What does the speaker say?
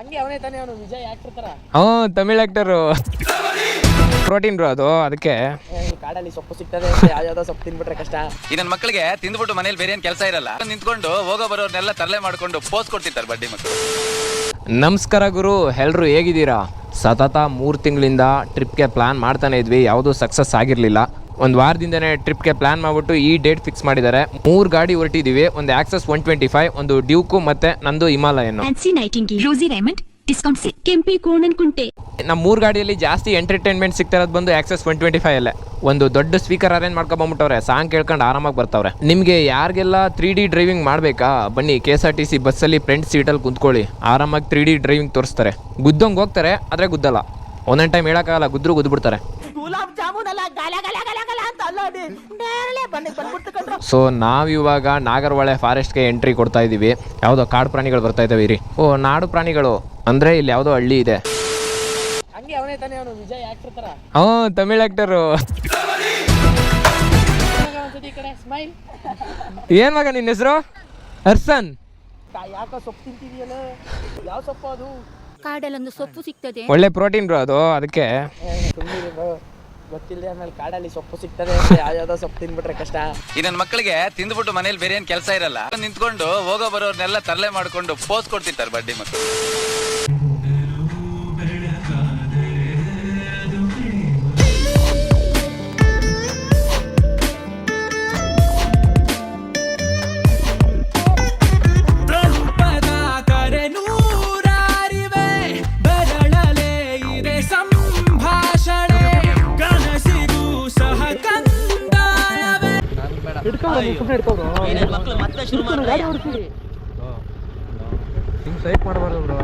ಹಂಗೆ ಅವನೇ ತಾನೇ ಅವನು ವಿಜಯ್ ಆಕ್ಟರ್ ತರ. ತಮಿಳ್ ಆಕ್ಟರು. ಪ್ರೋಟೀನ್ ಬ್ರೋ ಅದು, ಅದಕ್ಕೆ ಕಾಡಲ್ಲಿ ಸೊಪ್ಪು ಸಿಗ್ತದೆ, ಯಾವ್ಯಾವ್ದೋ ಸೊಪ್ಪು ತಿನ್ಬಿಟ್ರೆ ಕಷ್ಟ. ಈ ನನ್ನ ಮಕ್ಕಳಿಗೆ ತಿಂದ್ಬಿಟ್ಟು ಮನೇಲಿ ಬೇರೆ ಏನ್ ಕೆಲಸ ಇರಲ್ಲ, ನಿಂತ್ಕೊಂಡು ಹೋಗೋ ಬರೋರ್ನೆಲ್ಲ ತರಲೆ ಮಾಡ್ಕೊಂಡು ಪೋಸ್ಟ್ ಕೊಡ್ತಿರ್ತಾರೆ ಬಡ್ಡಿ ಮಕ್ಕಳು. ನಮಸ್ಕಾರ ಗುರು, ಎಲ್ರು ಹೇಗಿದ್ದೀರಾ? ಸತತ 3 ತಿಂಗಳಿಂದ ಟ್ರಿಪ್ಗೆ ಪ್ಲಾನ್ ಮಾಡ್ತಾನೆ ಇದ್ವಿ, ಯಾವುದೂ ಸಕ್ಸಸ್ ಆಗಿರಲಿಲ್ಲ. ಒಂದು ವಾರದಿಂದನೇ ಟ್ರಿಪ್ಗೆ ಪ್ಲಾನ್ ಮಾಡಿಬಿಟ್ಟು ಈ ಡೇಟ್ ಫಿಕ್ಸ್ ಮಾಡಿದ್ದಾರೆ. 3 ಗಾಡಿ ಹೊರಟಿದ್ದೀವಿ, ಒಂದು ಆಕ್ಸಸ್ 125, ಒಂದು ಡ್ಯೂಕು ಮತ್ತೆ ನಂದು ಹಿಮಾಲಯನ್. ನಮ್ಮ 3 ಗಾಡಿಯಲ್ಲಿ ಜಾಸ್ತಿ ಎಂಟರ್ಟೈನ್ಮೆಂಟ್ ಸಿಗ್ತಿರೋದು ಬಂದು ಆಕ್ಸಸ್ 125 ಅಲ್ಲೇ. ಒಂದು ದೊಡ್ಡ ಸ್ಪೀಕರ್ ಅರೇಂಜ್ ಮಾಡ್ಕೊಂಡ್ಬಿಟ್ಟವ್ರೆ, ಸಾಂಗ್ ಕೇಳ್ಕೊಂಡು ಆರಾಮಾಗಿ ಬರ್ತಾವ್ರೆ. ನಿಮಗೆ ಯಾರಿಗೆಲ್ಲ 3D ಡ್ರೈವಿಂಗ್ ಮಾಡಬೇಕಾ ಬನ್ನಿ, KSRTC ಬಸ್ಸಲ್ಲಿ ಫ್ರಂಟ್ ಸೀಟಲ್ಲಿ ಕುಂತ್ಕೊಳ್ಳಿ, ಆರಾಮಾಗಿ 3D ಡ್ರೈವಿಂಗ್ ತೋರಿಸ್ತಾರೆ. ಗುದ್ದಂಗೆ ಹೋಗ್ತಾರೆ, ಆದರೆ ಗುದ್ದಲ್ಲ. ಒಂದೊಂದು ಟೈಮ್ ಹೇಳೋಕ್ಕಾಗಲ್ಲ, ಗುದ್ಬಿಡ್ತಾರೆ. ಸೊ ನಾವಿವಾಗ ನಾಗರಹೊಳೆ ಫಾರೆಸ್ಟ್ಗೆ ಎಂಟ್ರಿ ಕೊಡ್ತಾ ಇದ್ದೀವಿ. ಯಾವುದೋ ಕಾಡು ಪ್ರಾಣಿಗಳು ಬರ್ತಾ ಇದ್ದಾವೆ ಇರಿ. ನಾಡು ಪ್ರಾಣಿಗಳು ಅಂದರೆ ಇಲ್ಲಿ ಯಾವುದೋ ಹಳ್ಳಿ ಇದೆ. ಹಂಗೆ ಅವನೇ ತಾನೇ ಅವನು ವಿಜಯ್ ಆಕ್ಟರ್ ತರ. ತಮಿಳ್ ಆಕ್ಟರು. ಏನ್ ಮಗ ನಿನ್ನ ಹೆಸರು? ಹರ್ಸನ್. ಯಾಕೋ ಸೊಪ್ಪು ತಿಂತಿದೆಯಲ್ಲ, ಯಾವ ಸೊಪ್ಪು ಅದು? ಕಾಡಲ್ಲೊಂದು ಸೊಪ್ಪು ಸಿಗ್ತದೆ, ಒಳ್ಳೆ ಪ್ರೋಟೀನ್ ಬ್ರೋ ಅದು, ಅದಕ್ಕೆ ಗೊತ್ತಿಲ್ಲ. ಆಮೇಲೆ ಕಾಡಲ್ಲಿ ಸೊಪ್ಪು ಸಿಗ್ತದೆ, ಯಾವ್ಯಾವ್ದೋ ಸೊಪ್ಪು ತಿನ್ಬಿಟ್ರೆ ಕಷ್ಟ. ಈ ನನ್ನ ಮಕ್ಕಳಿಗೆ ತಿಂದ್ಬಿಟ್ಟು ಮನೇಲಿ ಬೇರೆ ಏನ್ ಕೆಲಸ ಇರಲ್ಲ, ನಿಂತ್ಕೊಂಡು ಹೋಗೋ ಬರೋರ್ನೆಲ್ಲ ತರಲೆ ಮಾಡ್ಕೊಂಡು ಪೋಸ್ಟ್ ಕೊಡ್ತಿರ್ತಾರೆ ಬಡ್ಡಿ ಮಕ್ಕಳು. ಸೈಕ್ ಮಾಡಬಾರ್ದು ಬ್ರೋ.